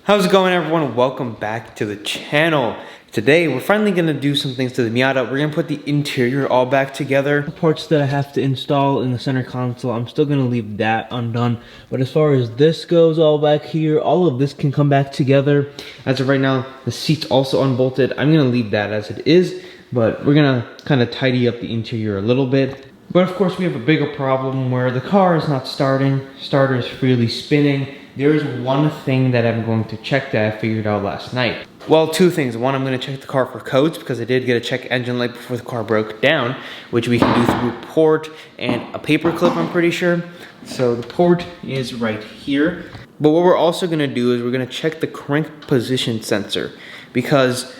How's it going, everyone? Welcome back to the channel. Today we're finally going to do some things to the Miata. We're going to put the interior all back together. The parts that I have to install in the center console, I'm still going to leave that undone. But as far as this goes, all back here, all of this can come back together. As of right now, the seat's also unbolted. I'm going to leave that as it is, but we're going to kind of tidy up the interior a little bit. But of course we have a bigger problem where the car is not starting. Starter is freely spinning. There is one thing that I'm going to check that I figured out last night. Well, two things. One, I'm going to check the car for codes because I did get a check engine light before the car broke down, which we can do through port and a paper clip, I'm pretty sure. So the port is right here. But what we're also going to do is we're going to check the crank position sensor, because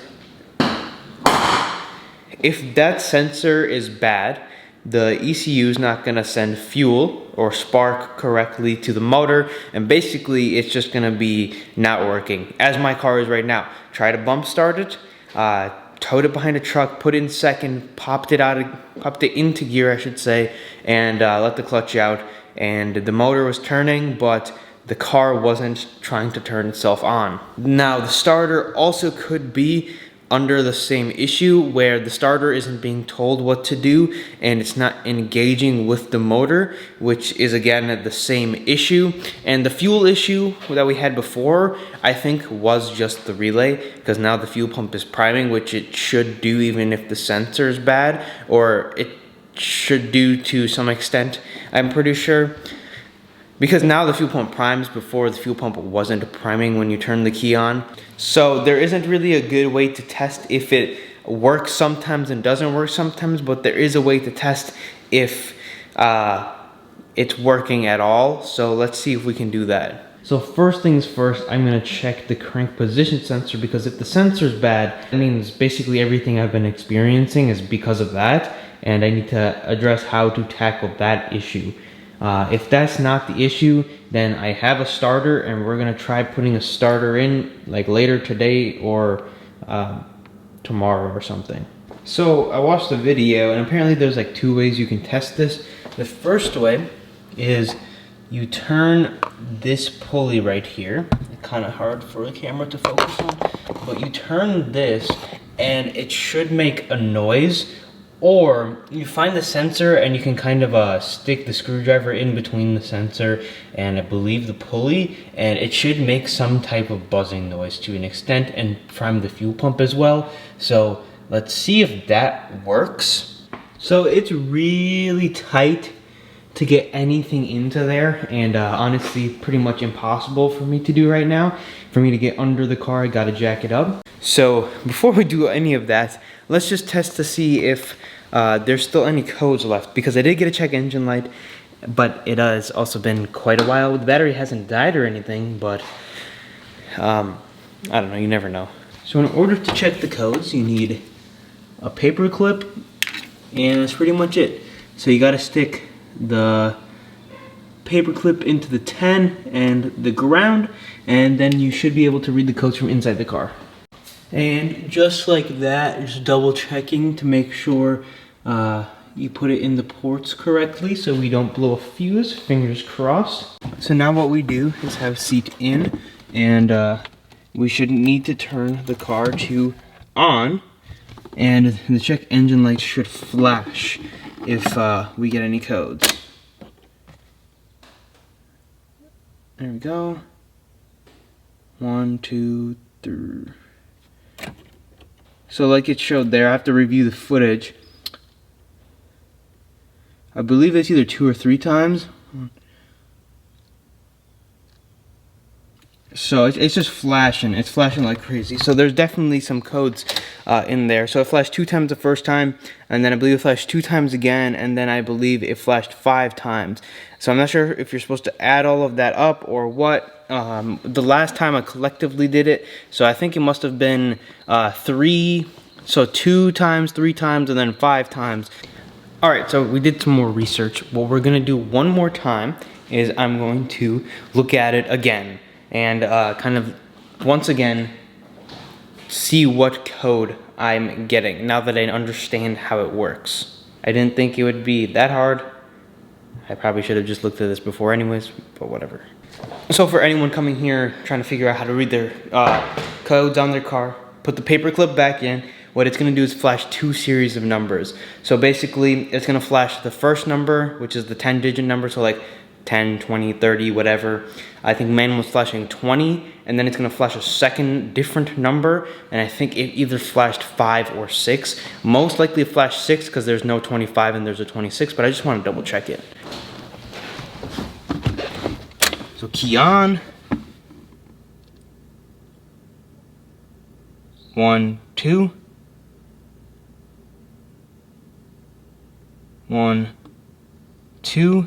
if that sensor is bad, the ECU is not going to send fuel or spark correctly to the motor, and basically it's just going to be not working, as my car is right now. Try to bump start it, towed it behind a truck, put it in second, popped it into gear, I should say, and let the clutch out, and the motor was turning, but the car wasn't trying to turn itself on. Now the starter also could be under the same issue where the starter isn't being told what to do and it's not engaging with the motor, which is again the same issue. And the fuel issue that we had before, I think, was just the relay, because now the fuel pump is priming, which it should do even if the sensor is bad, or it should do to some extent, I'm pretty sure. Because now the fuel pump primes. Before, the fuel pump wasn't priming when you turn the key on. So there isn't really a good way to test if it works sometimes and doesn't work sometimes, but there is a way to test if it's working at all. So let's see if we can do that. So first things first, I'm going to check the crank position sensor, because if the sensor is bad, that means basically everything I've been experiencing is because of that, and I need to address how to tackle that issue. If that's not the issue, then I have a starter, and we're gonna try putting a starter in like later today or tomorrow or something. So I watched the video, and apparently there's like two ways you can test this. The first way is you turn this pulley right here. It's kind of hard for the camera to focus on, but you turn this and it should make a noise. Or you find the sensor and you can kind of stick the screwdriver in between the sensor and I believe the pulley, and it should make some type of buzzing noise to an extent and prime the fuel pump as well. So let's see if that works. So it's really tight to get anything into there, and honestly pretty much impossible for me to do right now. For me to get under the car, I gotta jack it up. So before we do any of that, let's just test to see if there's still any codes left, because I did get a check engine light, but it has also been quite a while. The battery hasn't died or anything, but I don't know, you never know. So in order to check the codes, you need a paper clip, and that's pretty much it. So you gotta stick the paper clip into the 10 and the ground, and then you should be able to read the codes from inside the car. And just like that, just double checking to make sure you put it in the ports correctly so we don't blow a fuse, fingers crossed. So now what we do is have seat in, and we shouldn't need to turn the car to on, and the check engine light should flash if we get any codes. There we go. 1, 2, 3. So like it showed there, I have to review the footage. I believe it's either 2 or 3 times. So it's just flashing. It's flashing like crazy. So there's definitely some codes in there. So it flashed 2 times the first time, and then I believe it flashed 2 times again, and then I believe it flashed 5 times. So I'm not sure if you're supposed to add all of that up or what. The last time I collectively did it, so I think it must have been 3. So 2 times, 3 times, and then 5 times. Alright, so we did some more research. What we're going to do one more time is I'm going to look at it again and kind of once again see what code I'm getting now that I understand how it works. I didn't think it would be that hard. I probably should have just looked at this before anyways, but whatever. So for anyone coming here trying to figure out how to read their codes on their car, put the paper clip back in. What it's gonna do is flash 2 series of numbers. So basically, it's gonna flash the first number, which is the 10-digit number, so like 10, 20, 30, whatever. I think manual was flashing 20, and then it's gonna flash a second different number, and I think it either flashed 5 or 6. Most likely it flashed 6 because there's no 25 and there's a 26, but I just wanna double check it. So key on. 1, 2. 1, 2.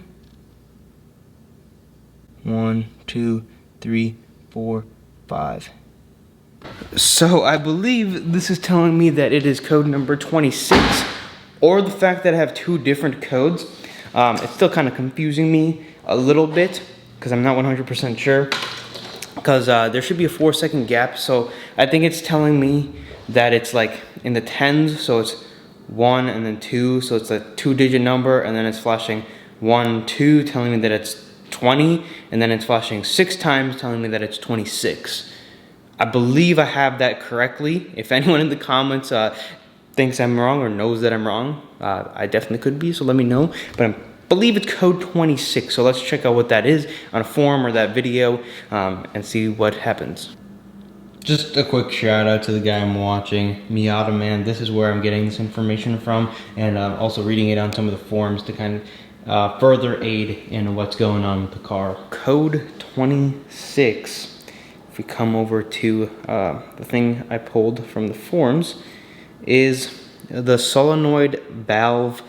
1, 2, 3, 4, 5. So I believe this is telling me that it is code number 26, or the fact that I have 2 different codes. It's still kind of confusing me a little bit because I'm not 100% sure. Because there should be a 4-second gap, so I think it's telling me that it's like in the tens, so it's 1 and then 2, so it's a 2-digit number, and then it's flashing 1, 2, telling me that it's 20, and then it's flashing 6 times, telling me that it's 26. I believe I have that correctly. If anyone in the comments thinks I'm wrong or knows that I'm wrong, I definitely could be, so let me know. But I believe it's code 26, so let's check out what that is on a forum or that video and see what happens. Just a quick shout out to the guy I'm watching, Miata man. This is where I'm getting this information from, and also reading it on some of the forums to kind of further aid in what's going on with the car. Code 26, if we come over to the thing I pulled from the forums, is the solenoid valve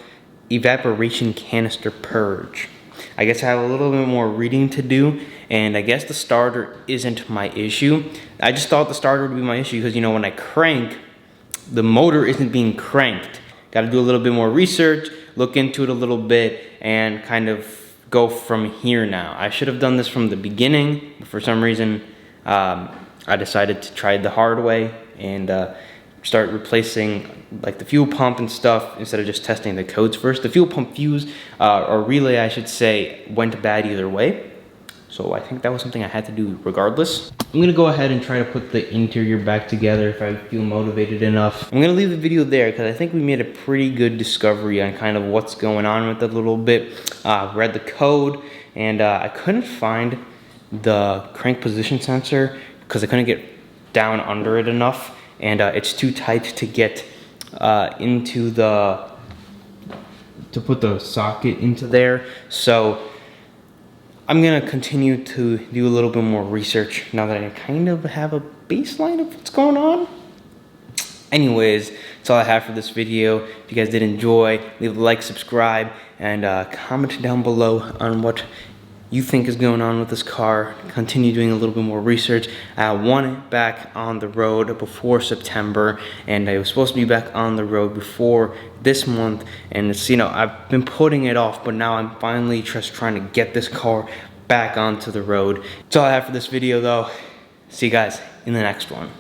evaporation canister purge. I guess I have a little bit more reading to do, and I guess the starter isn't my issue. I just thought the starter would be my issue because, you know, when I crank, the motor isn't being cranked. Got to do a little bit more research, look into it a little bit, and kind of go from here now. I should have done this from the beginning, but for some reason, I decided to try the hard way and start replacing like the fuel pump and stuff instead of just testing the codes first. The fuel pump fuse, or relay I should say, went bad either way. So I think that was something I had to do regardless. I'm gonna go ahead and try to put the interior back together if I feel motivated enough. I'm gonna leave the video there because I think we made a pretty good discovery on kind of what's going on with it a little bit. Read the code, and I couldn't find the crank position sensor because I couldn't get down under it enough, and it's too tight to get into the, to put the socket into there. So I'm gonna continue to do a little bit more research now that I kind of have a baseline of what's going on. Anyways, that's all I have for this video. If you guys did enjoy, leave a like, subscribe, and comment down below on what you think is going on with this car. Continue doing a little bit more research. I want it back on the road before September, and I was supposed to be back on the road before this month, and it's, you know, I've been putting it off, but now I'm finally just trying to get this car back onto the road. That's all I have for this video though. See you guys in the next one.